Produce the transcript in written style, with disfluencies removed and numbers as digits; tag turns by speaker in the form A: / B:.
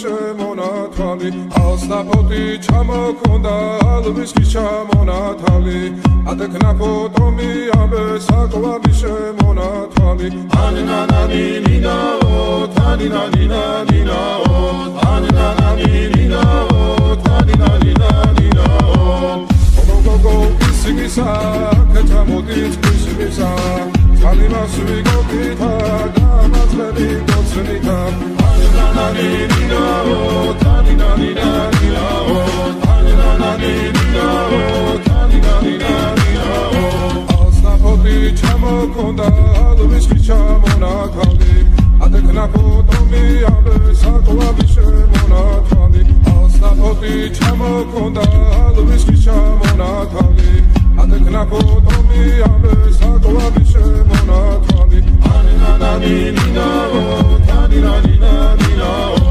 A: შემონათვალი ალსნაფოთი ჩამოქონდა ალვისკი ჩამონათალი ატეკნა ფოტომი ამე საკვალი შემონათვალი ანინანანინინაო თანინანინანინაო ანინანანინინაო თანინანინანინაო გოგო ისიგისა კეთამოდით ისიგისა Alimas we go kita, damas ready go sunita. Anina nina oh, tanina nina nina oh, anina nina oh, tanina nina nina oh. Alsna poti chamo konda, alwishki chamo na kali. Adekna potomi abe sakwa bishe mona kali. Alsna poti chamo konda, alwishki chamo na kali. Adekna potomi abe sakwa bishe mona kali. Anina nina oh, tanina nina nina oh.